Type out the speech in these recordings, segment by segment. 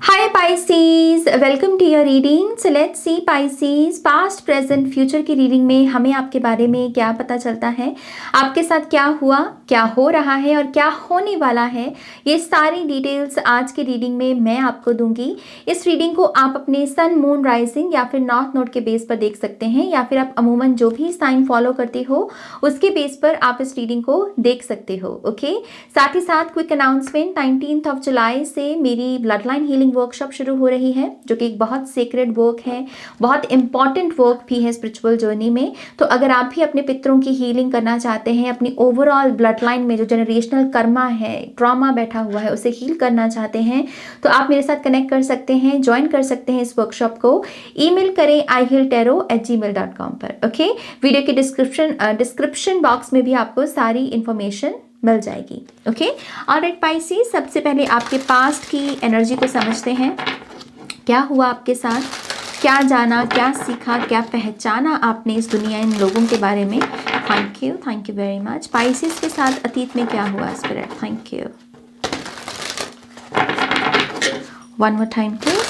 Hi Pisces, welcome to your reading. So let's see Pisces, past, present, future की reading में हमें आपके बारे में क्या पता चलता है, आपके साथ क्या हुआ, क्या हो रहा है और क्या होने वाला है, ये सारी डिटेल्स आज की रीडिंग में मैं आपको दूंगी। इस रीडिंग को आप अपने सन, मून, राइजिंग या फिर नॉर्थ नोड के बेस पर देख सकते हैं, या फिर आप अमूमन जो भी साइन फॉलो करते हो उसके बेस पर आप इस रीडिंग को देख सकते हो। ओके, साथ ही साथ क्विक अनाउंसमेंट, 19 जुलाई से मेरी ब्लड लाइन हीलिंग वर्कशॉप शुरू हो रही है, जो कि एक बहुत सीक्रेट वर्क है, बहुत इंपॉर्टेंट वर्क भी है स्पिरिचुअल जर्नी में। तो अगर आप भी अपने पितरों की हीलिंग करना चाहते हैं, अपनी ओवरऑल ब्लड लाइन में जो जनरेशनल कर्मा है, ट्रॉमा बैठा हुआ है, उसे हील करना चाहते हैं, तो आप मेरे साथ कनेक्ट कर सकते हैं, ज्वाइन कर सकते हैं इस वर्कशॉप को। ईमेल करें ihealtarot@gmail.com पर। ओके, वीडियो के डिस्क्रिप्शन बॉक्स में भी आपको सारी इंफॉर्मेशन मिल जाएगी। ओके, ऑलराइट पाइसेस, सबसे पहले आपके पास्ट की एनर्जी को समझते हैं। क्या हुआ आपके साथ, क्या जाना, क्या सीखा, क्या पहचाना आपने इस दुनिया, इन लोगों के बारे में। Thank you very much. Pisces के साथ अतीत में क्या हुआ spirit, thank you. One more time please.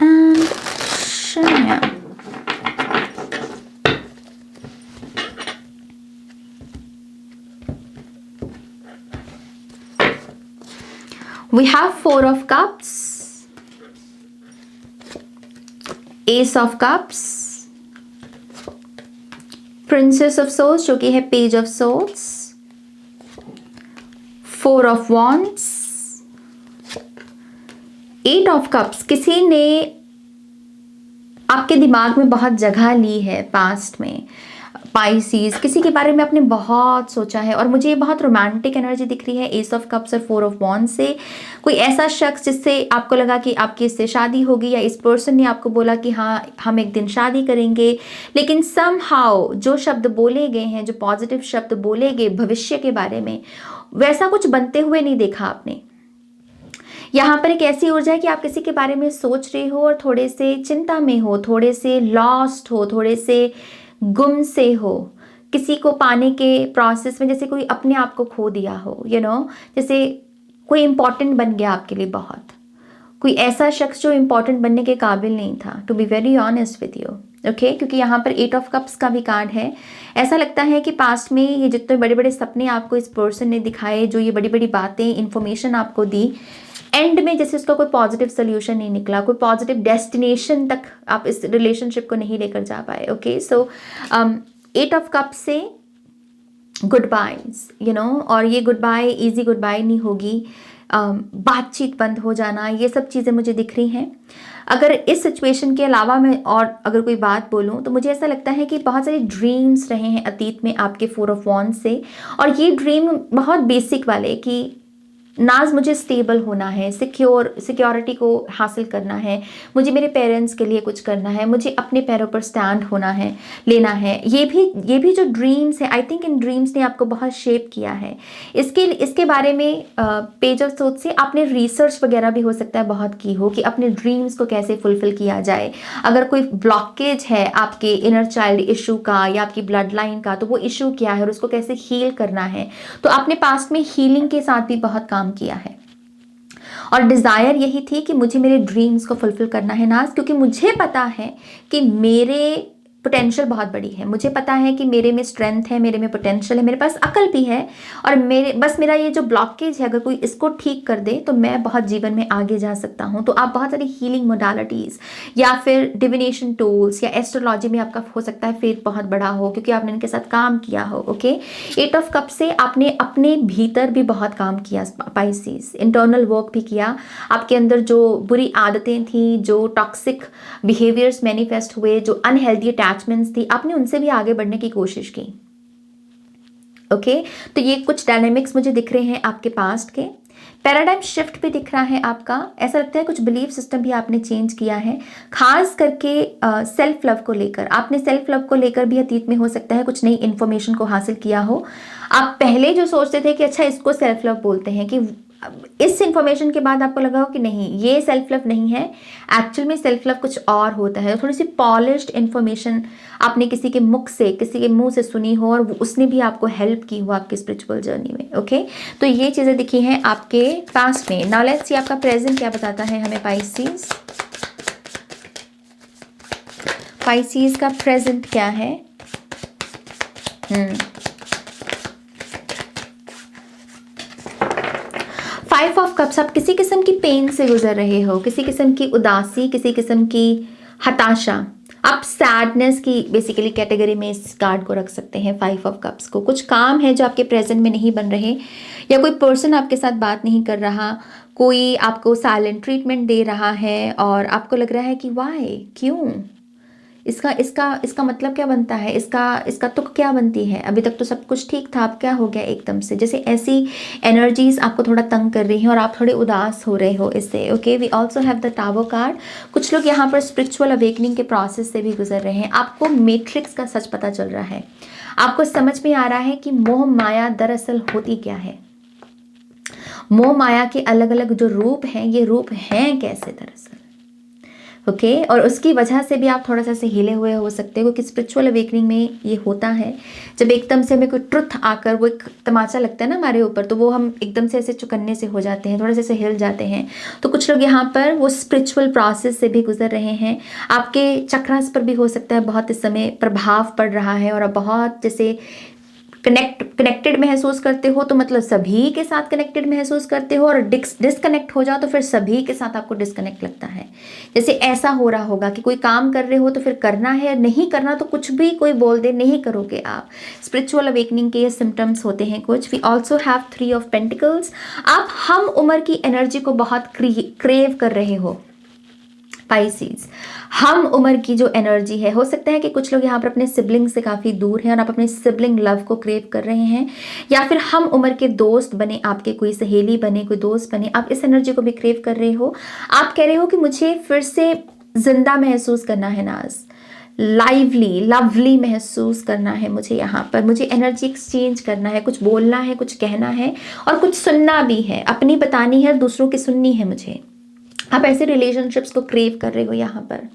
And शून्य। We have Four of Cups, Ace of Cups, Princess of Swords जो कि है Page of Swords, Four of Wands, Eight of Cups। किसी ने आपके दिमाग में बहुत जगह ली है पास्ट में पाइसीज, किसी के बारे में आपने बहुत सोचा है, और मुझे ये बहुत रोमांटिक एनर्जी दिख रही है एस ऑफ कप्स और फोर ऑफ वॉन्ड से। कोई ऐसा शख्स जिससे आपको लगा कि आपकी इससे शादी होगी, या इस पर्सन ने आपको बोला कि हाँ हम एक दिन शादी करेंगे, लेकिन समहाउ जो शब्द बोले गए हैं, जो पॉजिटिव शब्द बोले गए भविष्य के बारे में, वैसा कुछ बनते हुए नहीं देखा आपने। यहाँ पर एक ऐसी ऊर्जा है कि आप किसी के बारे में सोच रहे हो और थोड़े से चिंता में हो, थोड़े से लॉस्ट हो, थोड़े से गुम से हो, किसी को पाने के प्रोसेस में, जैसे कोई अपने आप को खो दिया हो, जैसे कोई इंपॉर्टेंट बन गया आपके लिए बहुत, कोई ऐसा शख्स जो इंपॉर्टेंट बनने के काबिल नहीं था, to be very honest with you. Okay, क्योंकि यहाँ पर एट ऑफ कप्स का भी कार्ड है। ऐसा लगता है कि पास्ट में ये जितने बड़े बड़े सपने आपको इस पर्सन ने दिखाए, जो ये बड़ी बड़ी बातें, इंफॉर्मेशन आपको दी, एंड में जैसे उसका कोई पॉजिटिव सोल्यूशन नहीं निकला, कोई पॉजिटिव डेस्टिनेशन तक आप इस रिलेशनशिप को नहीं लेकर जा पाए। Okay, so eight of cups से गुड बाइज, और ये goodbye easy goodbye नहीं होगी, बातचीत बंद हो जाना, ये सब चीज़ें मुझे दिख रही हैं। अगर इस सिचुएशन के अलावा मैं और अगर कोई बात बोलूं, तो मुझे ऐसा लगता है कि बहुत सारे ड्रीम्स रहे हैं अतीत में आपके फोर ऑफ वॉन्ड से, और ये ड्रीम बहुत बेसिक वाले कि नाज मुझे स्टेबल होना है, सिक्योरिटी को हासिल करना है, मुझे मेरे पेरेंट्स के लिए कुछ करना है, मुझे अपने पैरों पर स्टैंड होना है, लेना है। ये भी जो ड्रीम्स है, आई थिंक इन ड्रीम्स ने आपको बहुत शेप किया है। इसके बारे में पेज ऑफ सोच से आपने रिसर्च वगैरह भी हो सकता है बहुत की हो, कि अपने ड्रीम्स को कैसे फुलफिल किया जाए। अगर कोई ब्लॉकेज है आपके इनर चाइल्ड इशू का या आपकी ब्लड लाइन का, तो वो इशू क्या है और उसको कैसे हील करना है। तो आपने पास्ट में हीलिंग के साथ भी बहुत काम किया है, और डिजायर यही थी कि मुझे मेरे ड्रीम्स को फुलफिल करना है नाज, क्योंकि मुझे पता है कि मेरे पोटेंशियल बहुत बड़ी है, मुझे पता है कि मेरे में स्ट्रेंथ है, मेरे में पोटेंशियल है, मेरे पास अकल भी है, और मेरा ये जो ब्लॉकेज है अगर कोई इसको ठीक कर दे तो मैं बहुत जीवन में आगे जा सकता हूँ। तो आप बहुत सारी हीलिंग मोडालिटीज़ या फिर डिविनेशन टूल्स या एस्ट्रोलॉजी में आपका हो सकता है फेथ बहुत बड़ा हो क्योंकि आपने इनके साथ काम किया हो। ओके, 8 ऑफ कप से आपने अपने भीतर भी बहुत काम किया पाइसेस, इंटरनल वर्क भी किया। आपके अंदर जो बुरी आदतें थी, जो टॉक्सिक बिहेवियर्स मैनिफेस्ट हुए, जो अनहेल्दी अटैचमेंट्स थी, आपने उनसे भी आगे बढ़ने की कोशिश की। ओके, तो ये कुछ डायनेमिक्स मुझे दिख रहे हैं आपके पास्ट के। पैराडाइम शिफ्ट भी दिख रहा है आपका, ऐसा लगता है कुछ बिलीफ सिस्टम भी आपने चेंज किया है, खास करके सेल्फ लव को लेकर। आपने सेल्फ लव को लेकर भी अतीत में हो सकता है कुछ नई इन्फॉर्मेशन को हासिल किया हो। आप पहले जो सोचते थे कि अच्छा इसको सेल्फ लव बोलते हैं, कि इस इंफॉर्मेशन के बाद आपको लगा हो कि नहीं ये सेल्फ लव नहीं है, एक्चुअल में सेल्फ लव कुछ और होता है। थोड़ी सी पॉलिश्ड इन्फॉर्मेशन आपने किसी के मुख से, किसी के मुंह से सुनी हो और उसने भी आपको हेल्प की हो आपकी स्पिरिचुअल जर्नी में। ओके, तो ये चीज़ें दिखी हैं आपके पास्ट में। नाउ लेट्स सी आपका प्रेजेंट क्या बताता है हमें पाइसेस। पाइसेस का प्रेजेंट क्या है? 5 ऑफ कप्स, आप किसी किस्म की पेन से गुजर रहे हो, किसी किस्म की उदासी, किसी किस्म की हताशा, आप सैडनेस की बेसिकली कैटेगरी में इस कार्ड को रख सकते हैं। 5 ऑफ कप्स को कुछ काम है जो आपके प्रेजेंट में नहीं बन रहे, या कोई पर्सन आपके साथ बात नहीं कर रहा, कोई आपको साइलेंट ट्रीटमेंट दे रहा है और आपको लग रहा है कि वाई, क्यों, इसका इसका इसका मतलब क्या बनता है, इसका तुक क्या बनती है, अभी तक तो सब कुछ ठीक था, अब क्या हो गया एकदम से। जैसे ऐसी एनर्जीज आपको थोड़ा तंग कर रही हैं और आप थोड़े उदास हो रहे हो इससे। Okay, we also have the tower card. कुछ लोग यहाँ पर स्पिरिचुअल अवेकनिंग के प्रोसेस से भी गुजर रहे हैं। आपको मैट्रिक्स का सच पता चल रहा है, आपको समझ में आ रहा है कि मोह माया दरअसल होती क्या है। मोह माया के अलग अलग जो रूप हैं, ये रूप हैं कैसे दरअसल। ओके, और उसकी वजह से भी आप थोड़ा सा से हिले हुए हो सकते हो, क्योंकि स्पिरिचुअल अवेकनिंग में ये होता है जब एकदम से हमें कोई ट्रुथ आकर वो एक तमाचा लगता है ना हमारे ऊपर, तो वो हम एकदम से ऐसे चुकन्ने से हो जाते हैं, थोड़े से हिल जाते हैं। तो कुछ लोग यहाँ पर वो स्पिरिचुअल प्रोसेस से भी गुजर रहे हैं। आपके चक्रास पर भी हो सकता है बहुत इस समय प्रभाव पड़ रहा है और आप बहुत जैसे कनेक्टेड महसूस करते हो, तो मतलब सभी के साथ कनेक्टेड महसूस करते हो, और डिस्कनेक्ट हो जाओ तो फिर सभी के साथ आपको डिस्कनेक्ट लगता है। जैसे ऐसा हो रहा होगा कि कोई काम कर रहे हो तो फिर करना है, नहीं करना तो कुछ भी कोई बोल दे नहीं करोगे आप। स्पिरिचुअल अवेकनिंग के ये सिम्टम्स होते हैं कुछ। We also have 3 of pentacles. आप हम उम्र की एनर्जी को बहुत क्रेव कर रहे हो पाइसेस। हम उम्र की जो एनर्जी है, हो सकता है कि कुछ लोग यहाँ पर अपने सिबलिंग से काफ़ी दूर हैं और आप अपने सिबलिंग लव को क्रेव कर रहे हैं, या फिर हम उम्र के दोस्त बने, आपके कोई सहेली बने, कोई दोस्त बने, आप इस एनर्जी को भी क्रेव कर रहे हो। आप कह रहे हो कि मुझे फिर से जिंदा महसूस करना है नाज, लाइवली लवली महसूस करना है मुझे, यहाँ पर मुझे एनर्जी एक्सचेंज करना है, कुछ बोलना है, कुछ कहना है और कुछ सुनना भी है, अपनी बतानी है, दूसरों की सुननी है मुझे। आप ऐसे रिलेशनशिप्स को क्रेव कर रहे हो। यहाँ पर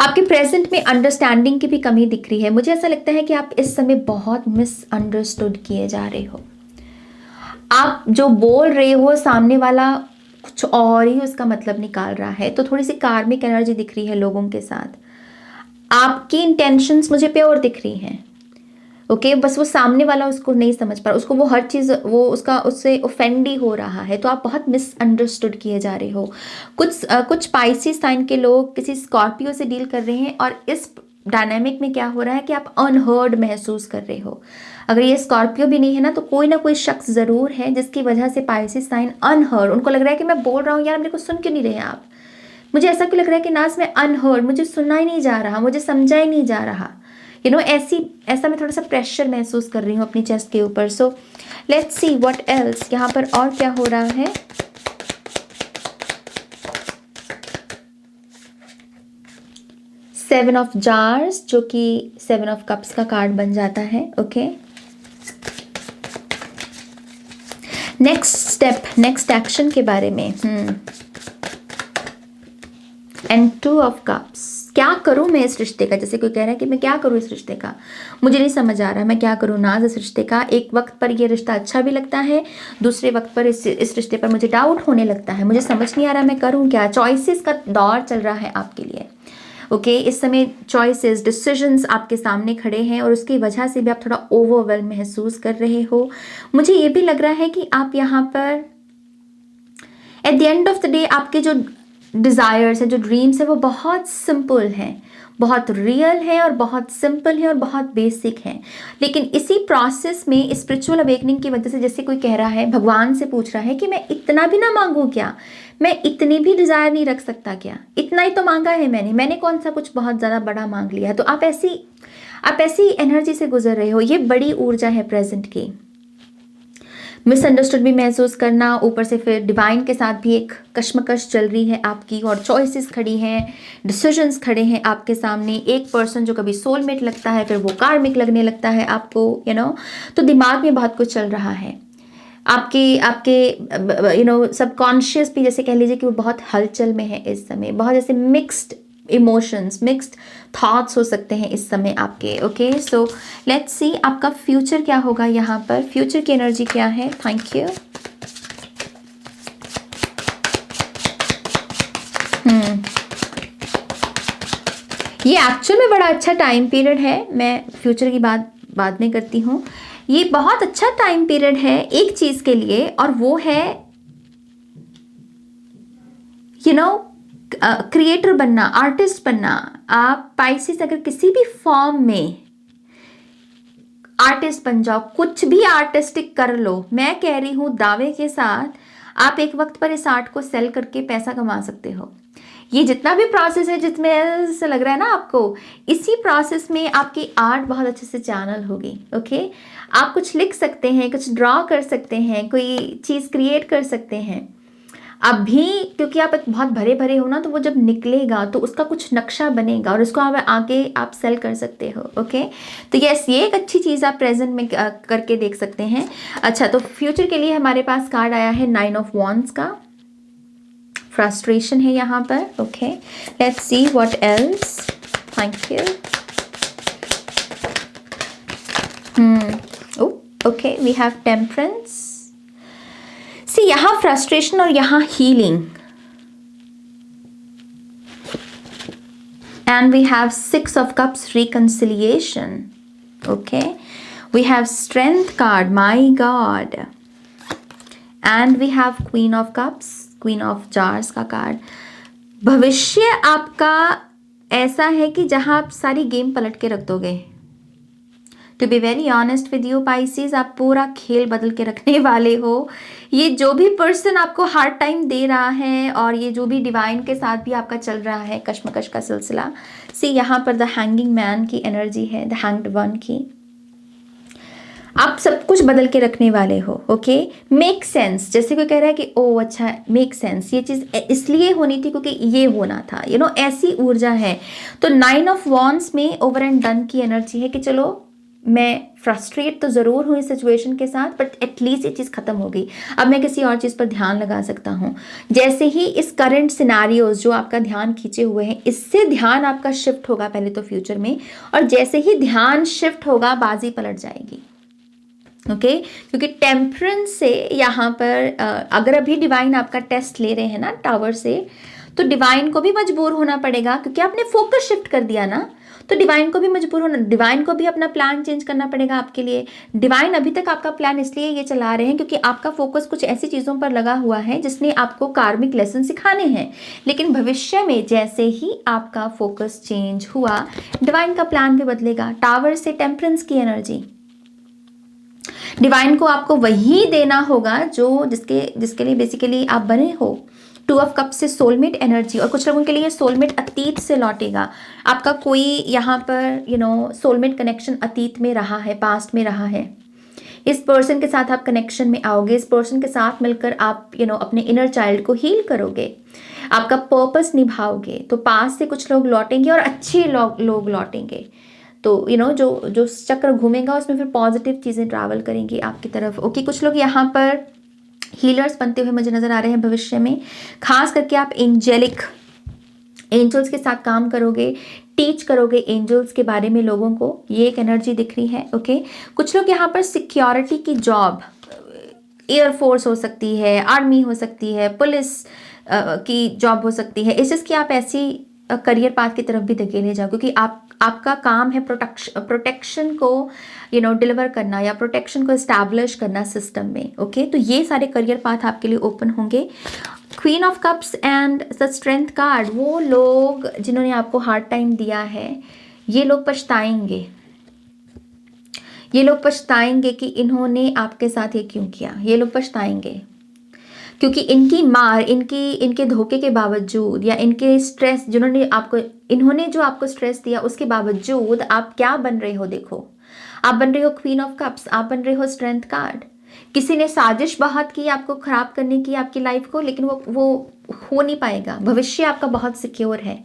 आपके प्रेजेंट में अंडरस्टैंडिंग की भी कमी दिख रही है। मुझे ऐसा लगता है कि आप इस समय बहुत मिसअंडरस्टूड किए जा रहे हो। आप जो बोल रहे हो सामने वाला कुछ और ही उसका मतलब निकाल रहा है। तो थोड़ी सी कार्मिक एनर्जी दिख रही है लोगों के साथ। आपकी इंटेंशंस मुझे प्योर दिख रही हैं। ओके, बस वो सामने वाला उसको नहीं समझ पा रहा, उसको वो हर चीज़ वो उससे ऑफेंड ही हो रहा है। तो आप बहुत मिसअंडरस्टूड किए जा रहे हो। कुछ पाइसेस साइन के लोग किसी स्कॉर्पियो से डील कर रहे हैं और इस डायनामिक में क्या हो रहा है कि आप अनहर्ड महसूस कर रहे हो। अगर ये स्कॉर्पियो भी नहीं है ना, तो ना कोई शख्स ज़रूर है जिसकी वजह से पाइसेस साइन अनहर्ड, उनको लग रहा है कि मैं बोल रहा हूँ यार मेरे को सुन क्यों नहीं रहे आप, मुझे ऐसा क्यों लग रहा है कि नाज मैं अनहर्ड, मुझे सुनना ही नहीं जा रहा, मुझे समझा ही नहीं जा रहा। ऐसा मैं थोड़ा सा प्रेशर महसूस कर रही हूँ अपनी चेस्ट के ऊपर। So let's see what else यहाँ पर और क्या हो रहा है। सेवन ऑफ जार्स, जो कि 7 ऑफ कप्स का कार्ड बन जाता है। Okay, next step, next action के बारे में। एंड 2 ऑफ कप्स, क्या करूं मैं इस रिश्ते का। जैसे कोई कह रहा है कि मैं क्या करूं इस रिश्ते का, मुझे नहीं समझ आ रहा मैं क्या करूं नाज इस रिश्ते का। एक वक्त पर ये रिश्ता अच्छा भी लगता है, दूसरे वक्त पर इस रिश्ते पर मुझे डाउट होने लगता है, मुझे समझ नहीं आ रहा मैं करूं क्या। चॉइसेस का दौर चल रहा है आपके लिए। ओके इस समय चॉइसेस डिसीजंस आपके सामने खड़े हैं और उसकी वजह से भी आप थोड़ा ओवरवेल्म महसूस कर रहे हो। मुझे ये भी लग रहा है कि आप यहाँ पर at the end of the day आपके जो डिज़ायर्स हैं, जो ड्रीम्स हैं, वो बहुत सिंपल हैं, बहुत रियल है और बहुत सिंपल है और बहुत बेसिक है। लेकिन इसी प्रोसेस में स्पिरिचुअल अवेकनिंग की वजह से जैसे कोई कह रहा है, भगवान से पूछ रहा है कि मैं इतना भी ना मांगूं क्या, मैं इतनी भी डिज़ायर नहीं रख सकता क्या, इतना ही तो मांगा है मैंने कौन सा कुछ बहुत ज़्यादा बड़ा मांग लिया है। तो आप ऐसी एनर्जी से गुजर रहे हो। ये बड़ी ऊर्जा है प्रेजेंट की। मिसअंडरस्टूड भी महसूस करना, ऊपर से फिर डिवाइन के साथ भी एक कश्मकश चल रही है आपकी और चॉइसेस खड़ी हैं, डिसीजंस खड़े हैं आपके सामने। एक पर्सन जो कभी सोलमेट लगता है फिर वो कार्मिक लगने लगता है आपको, तो दिमाग में बहुत कुछ चल रहा है आपके सबकॉन्शियस भी जैसे कह लीजिए कि वो बहुत हलचल में है इस समय। बहुत जैसे मिक्स्ड इमोशंस, मिक्स्ड थॉट्स हो सकते हैं इस समय आपके। ओके सो लेट्स सी आपका फ्यूचर क्या होगा। यहाँ पर फ्यूचर की एनर्जी क्या है। Thank you. ये एक्चुअल में बड़ा अच्छा टाइम पीरियड है। मैं फ्यूचर की बात बाद में करती हूँ। ये बहुत अच्छा टाइम पीरियड है एक चीज़ के लिए, और वो है क्रिएटर बनना, आर्टिस्ट बनना। आप पाइसेस अगर किसी भी फॉर्म में आर्टिस्ट बन जाओ, कुछ भी आर्टिस्टिक कर लो, मैं कह रही हूँ दावे के साथ, आप एक वक्त पर इस आर्ट को सेल करके पैसा कमा सकते हो। ये जितना भी प्रोसेस है, जिसमें ऐसा लग रहा है ना आपको, इसी प्रोसेस में आपकी आर्ट बहुत अच्छे से चैनल होगी। ओके आप कुछ लिख सकते हैं, कुछ ड्रॉ कर सकते हैं, कोई चीज़ क्रिएट कर सकते हैं। अभी क्योंकि आप बहुत भरे भरे हो ना, तो वो जब निकलेगा तो उसका कुछ नक्शा बनेगा और उसको आप आगे आप सेल कर सकते हो। ओके तो यस, ये एक अच्छी चीज़ आप प्रेजेंट में करके देख सकते हैं। अच्छा, तो फ्यूचर के लिए हमारे पास कार्ड आया है 9 ऑफ वॉन्ड्स का। फ्रस्ट्रेशन है यहाँ पर। Okay let's see what else. Thank you. Okay we have temperance. See यहाँ फ्रस्ट्रेशन और यहाँ healing, and we have 6 of cups, reconciliation. Okay we have strength card, my god, and we have queen of cups, queen of jars का card. भविष्य आपका ऐसा है कि जहां आप सारी गेम पलट के रख दोगे। To be very honest with you Pisces, आप पूरा खेल बदल के रखने वाले हो। ये जो भी पर्सन आपको हार्ड टाइम दे रहा है और ये जो भी डिवाइन के साथ भी आपका चल रहा है कश्मकश का सिलसिला, सी यहाँ पर द हैंगिंग मैन की एनर्जी है, द हैंग्ड वन की। आप सब कुछ बदल के रखने वाले हो। ओके मेक सेंस, जैसे कोई कह रहा है कि ओ अच्छा मेक सेंस, ये चीज़ इसलिए होनी थी क्योंकि ये होना था, ऐसी ऊर्जा है। तो 9 ऑफ वॉन्ड्स में ओवर एंड डन की एनर्जी है कि चलो मैं फ्रस्ट्रेट तो ज़रूर हूँ इस सिचुएशन के साथ, बट एटलीस्ट ये चीज़ ख़त्म हो गई। अब मैं किसी और चीज़ पर ध्यान लगा सकता हूँ। जैसे ही इस करंट सिनारियोज जो आपका ध्यान खींचे हुए हैं, इससे ध्यान आपका शिफ्ट होगा पहले तो फ्यूचर में, और जैसे ही ध्यान शिफ्ट होगा बाजी पलट जाएगी। ओके क्योंकि टेम्परेंस से यहाँ पर अगर अभी डिवाइन आपका टेस्ट ले रहे हैं ना टावर से, तो डिवाइन को भी मजबूर होना पड़ेगा क्योंकि आपने फोकस शिफ्ट कर दिया ना, तो डिवाइन को भी मजबूर होना, डिवाइन को भी अपना प्लान चेंज करना पड़ेगा आपके लिए। डिवाइन अभी तक आपका प्लान इसलिए ये चला रहे हैं क्योंकि आपका फोकस कुछ ऐसी चीज़ों पर लगा हुआ है जिसने आपको कार्मिक लेसन सिखाने हैं। लेकिन भविष्य में जैसे ही आपका फोकस चेंज हुआ, डिवाइन का प्लान भी बदलेगा। टावर से टेम्परेंस की एनर्जी, डिवाइन को आपको वही देना होगा जो जिसके लिए बेसिकली आप बने हो। 2 ऑफ कप से सोलमेट एनर्जी, और कुछ लोगों के लिए सोलमेट अतीत से लौटेगा। आपका कोई यहाँ पर सोलमेट कनेक्शन अतीत में रहा है, पास्ट में रहा है। इस पर्सन के साथ आप कनेक्शन में आओगे, इस पर्सन के साथ मिलकर आप अपने इनर चाइल्ड को हील करोगे, आपका पर्पस निभाओगे। तो पास्ट से कुछ लोग लौटेंगे और अच्छे लोग लौटेंगे। तो जो चक्र घूमेगा उसमें फिर पॉजिटिव चीज़ें ट्रैवल करेंगी आपकी तरफ। ओके कुछ लोग यहाँ पर हीलर्स बनते हुए मुझे नज़र आ रहे हैं भविष्य में। खास करके आप एंजल्स के साथ काम करोगे, टीच करोगे एंजल्स के बारे में लोगों को, ये एक एनर्जी दिख रही है। ओके कुछ लोग यहाँ पर सिक्योरिटी की जॉब, एयरफोर्स हो सकती है, आर्मी हो सकती है, पुलिस की जॉब हो सकती है, इस चीज़ की आप ऐसी करियर पाथ की तरफ भी धकेले जाओ, क्योंकि आपका काम है प्रोटेक्शन को डिलीवर करना या प्रोटेक्शन को इस्टेब्लिश करना सिस्टम में। ओके, तो ये सारे करियर पाथ आपके लिए ओपन होंगे। Queen of cups and the strength card, वो लोग जिन्होंने आपको हार्ड टाइम दिया है, ये लोग पछताएंगे। ये लोग पछताएंगे कि इन्होंने आपके साथ ये क्यों किया। ये लोग पछताएंगे क्योंकि इनकी मार, इनके धोखे के बावजूद या इनके स्ट्रेस इन्होंने जो आपको स्ट्रेस दिया उसके बावजूद आप क्या बन रहे हो। देखो, आप बन रहे हो क्वीन ऑफ कप्स, आप बन रहे हो स्ट्रेंथ कार्ड। किसी ने साजिश बहुत की आपको खराब करने की आपकी लाइफ को, लेकिन वो हो नहीं पाएगा। भविष्य आपका बहुत सिक्योर है।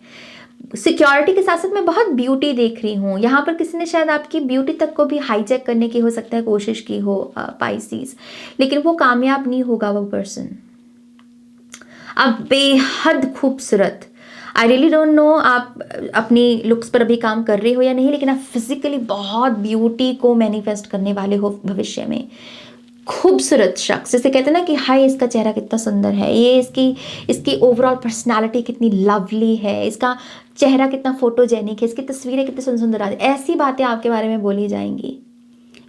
सिक्योरिटी के साथ साथ मैं बहुत ब्यूटी देख रही हूँ यहाँ पर। किसी ने शायद आपकी ब्यूटी तक को भी हाईजैक करने की हो सकता है कोशिश की हो पाइसीज, लेकिन वो कामयाब नहीं होगा वो पर्सन। आप बेहद खूबसूरत, आई रियली डोंट नो आप अपनी लुक्स पर अभी काम कर रहे हो या नहीं, लेकिन आप फिजिकली बहुत ब्यूटी को मैनिफेस्ट करने वाले हो भविष्य में। खूबसूरत शख्स, जैसे कहते हैं ना कि हाय इसका चेहरा कितना सुंदर है, ये इसकी ओवरऑल पर्सनालिटी कितनी लवली है, इसका चेहरा कितना फोटोजेनिक है, इसकी तस्वीरें कितनी सुंदर सुंदर आती है, ऐसी बातें आपके बारे में बोली जाएंगी।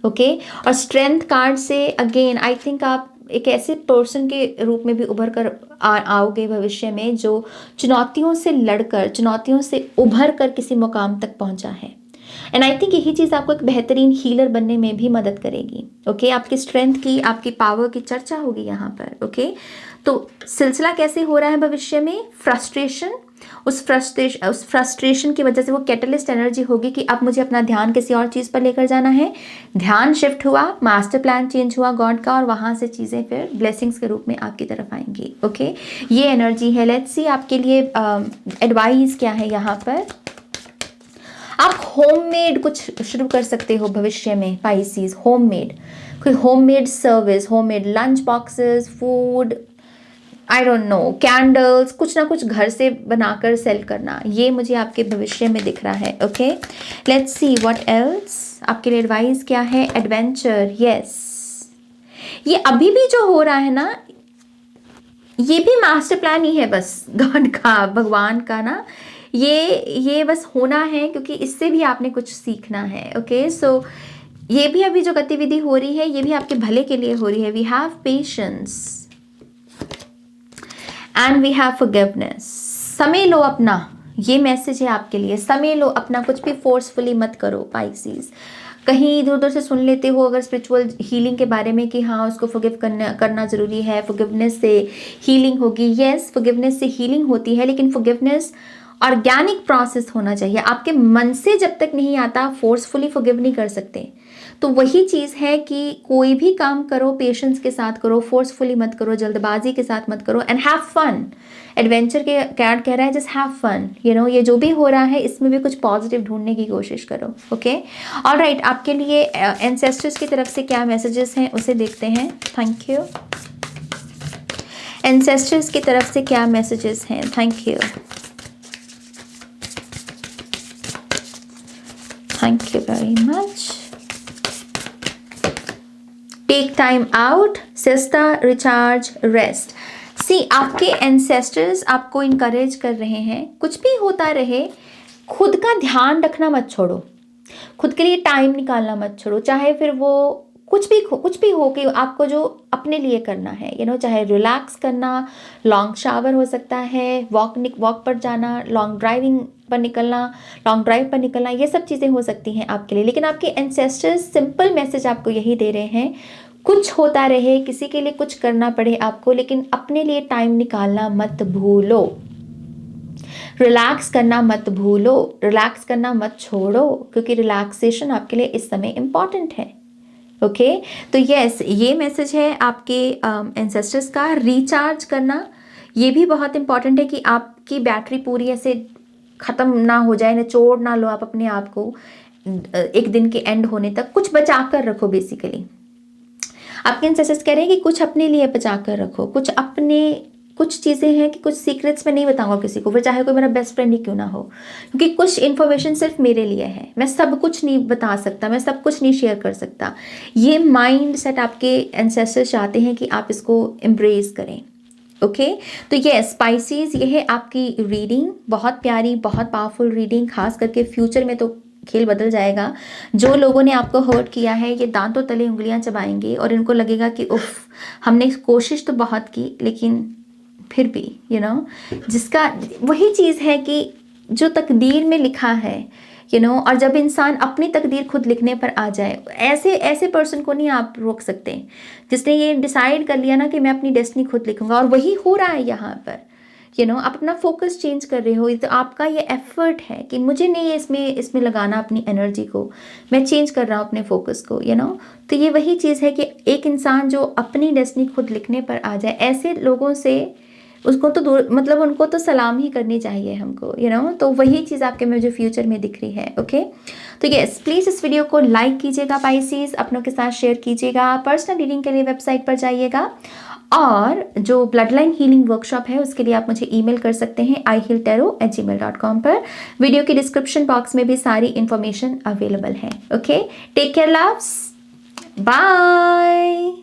ओके, और स्ट्रेंथ कार्ड से अगेन आई थिंक आप एक ऐसे पर्सन के रूप में भी उभर कर आओगे भविष्य में जो चुनौतियों से लड़कर, चुनौतियों से उभर कर किसी मुकाम तक पहुंचा है। एंड आई थिंक यही चीज़ आपको एक बेहतरीन हीलर बनने में भी मदद करेगी। ओके, आपकी स्ट्रेंथ की, आपकी पावर की चर्चा होगी यहाँ पर। ओके, तो सिलसिला कैसे हो रहा है भविष्य में? फ्रस्ट्रेशन, उस फ्रस्ट्रेशन की वजह से वो कैटलिस्ट एनर्जी होगी कि अब मुझे अपना ध्यान किसी और चीज़ पर लेकर जाना है। ध्यान शिफ्ट हुआ, मास्टर प्लान चेंज हुआ गॉड का, और वहाँ से चीज़ें फिर ब्लेसिंग्स के रूप में आपकी तरफ आएंगी। ओके, ये एनर्जी है। लेट्स सी आपके लिए एडवाइस क्या है यहाँ पर। आप होममेड कुछ शुरू कर सकते हो भविष्य में पाइसीज। होममेड, कोई homemade service, homemade lunch boxes, food, I don't know, candles, कुछ ना कुछ घर से बनाकर सेल करना, ये मुझे आपके भविष्य में दिख रहा है। Okay, let's see what else आपके लिए एडवाइस क्या है। एडवेंचर, यस, ये अभी भी जो हो रहा है ना, ये भी मास्टर प्लान ही है बस गॉड का, भगवान का ना। ये बस होना है क्योंकि इससे भी आपने कुछ सीखना है। ओके, सो ये भी अभी जो गतिविधि हो रही है ये भी आपके भले के लिए हो रही है। We have patience and we have forgiveness. समय लो अपना, ये मैसेज है आपके लिए। समय लो अपना, कुछ भी फोर्सफुली मत करो पाइसीज। कहीं इधर उधर से सुन लेते हो अगर स्पिरिचुअल हीलिंग के बारे में कि हाँ उसको फॉरगिव करना ज़रूरी है, फॉरगिवनेस से हीलिंग होगी। यस, फॉरगिवनेस से हीलिंग होती है, लेकिन फॉरगिवनेस ऑर्गेनिक प्रोसेस होना चाहिए। आपके मन से जब तक नहीं आता फोर्सफुली फॉरगिव नहीं कर सकते। तो वही चीज़ है कि कोई भी काम करो पेशेंस के साथ करो, फोर्सफुली मत करो, जल्दबाजी के साथ मत करो, एंड हैव फन। एडवेंचर के कार्ड कह रहा है जस्ट हैव फन, ये जो भी हो रहा है इसमें भी कुछ पॉजिटिव ढूंढने की कोशिश करो। ओके, ऑलराइट, आपके लिए एंसेस्टर्स की तरफ से क्या मैसेजेस हैं उसे देखते हैं। Thank you. एंसेस्टर्स की तरफ से क्या मैसेजेस हैं? Thank you, thank you very much. Take time out, siesta, recharge, rest. See, आपके ancestors आपको encourage कर रहे हैं, कुछ भी होता रहे खुद का ध्यान रखना मत छोड़ो, खुद के लिए टाइम निकालना मत छोड़ो, चाहे फिर वो कुछ भी हो कि आपको जो अपने लिए करना है, चाहे रिलैक्स करना, लॉन्ग शावर हो सकता है, वॉक पर जाना, लॉन्ग ड्राइव पर निकलना, ये सब चीज़ें हो सकती हैं आपके लिए। लेकिन आपके एंसेस्टर्स सिंपल मैसेज आपको यही दे रहे हैं, कुछ होता रहे, किसी के लिए कुछ करना पड़े आपको, लेकिन अपने लिए टाइम निकालना मत भूलो, रिलैक्स करना मत भूलो, रिलैक्स करना मत छोड़ो, क्योंकि रिलैक्सेशन आपके लिए इस समय इम्पॉर्टेंट है। ओके, तो यस, ये मैसेज है आपके एंसेस्टर्स का। रिचार्ज करना ये भी बहुत इंपॉर्टेंट है कि आपकी बैटरी पूरी ऐसे ख़त्म ना हो जाए, निचोड़ ना लो आप अपने आप को एक दिन के एंड होने तक, कुछ बचा कर रखो। बेसिकली आपके एंसेस्टर्स कह रहे हैं कि कुछ अपने लिए बचा कर रखो, कुछ चीज़ें हैं कि कुछ सीक्रेट्स मैं नहीं बताऊंगा किसी को, फिर चाहे कोई मेरा बेस्ट फ्रेंड ही क्यों ना हो, क्योंकि कुछ इन्फॉर्मेशन सिर्फ मेरे लिए है, मैं सब कुछ नहीं बता सकता, मैं सब कुछ नहीं शेयर कर सकता। ये माइंड सेट आपके एंसेस्टर्स चाहते हैं कि आप इसको एम्ब्रेस करें। ओके तो ये स्पाइसीज, ये है आपकी रीडिंग, बहुत प्यारी, बहुत पावरफुल रीडिंग, खास करके फ्यूचर में तो खेल बदल जाएगा। जो लोगों ने आपको हर्ट किया है ये दांतों तले उंगलियां चबाएंगे और इनको लगेगा कि उफ, हमने कोशिश तो बहुत की लेकिन फिर भी जिसका वही चीज़ है कि जो तकदीर में लिखा है और जब इंसान अपनी तकदीर खुद लिखने पर आ जाए, ऐसे ऐसे पर्सन को नहीं आप रोक सकते जिसने ये डिसाइड कर लिया ना कि मैं अपनी डेस्टिनी खुद लिखूंगा। और वही हो रहा है यहाँ पर। आप अपना फोकस चेंज कर रहे हो, तो आपका ये एफर्ट है कि मुझे नहीं इसमें लगाना अपनी एनर्जी को, मैं चेंज कर रहा हूँ अपने फोकस को। तो ये वही चीज़ है कि एक इंसान जो अपनी डेस्टिनी खुद लिखने पर आ जाए, ऐसे लोगों से उसको तो दूर, मतलब उनको तो सलाम ही करनी चाहिए हमको। तो वही चीज़ आपके मुझे फ्यूचर में दिख रही है। ओके तो यस, प्लीज़ इस वीडियो को लाइक कीजिएगा पाइसीज, अपनों के साथ शेयर कीजिएगा। पर्सनल रीडिंग के लिए वेबसाइट पर जाइएगा, और जो ब्लड लाइन हीलिंग वर्कशॉप है उसके लिए आप मुझे ईमेल कर सकते हैं ihealtarot@gmail.com पर। वीडियो की डिस्क्रिप्शन बॉक्स में भी सारी इंफॉर्मेशन अवेलेबल है। Okay, take care loves, bye.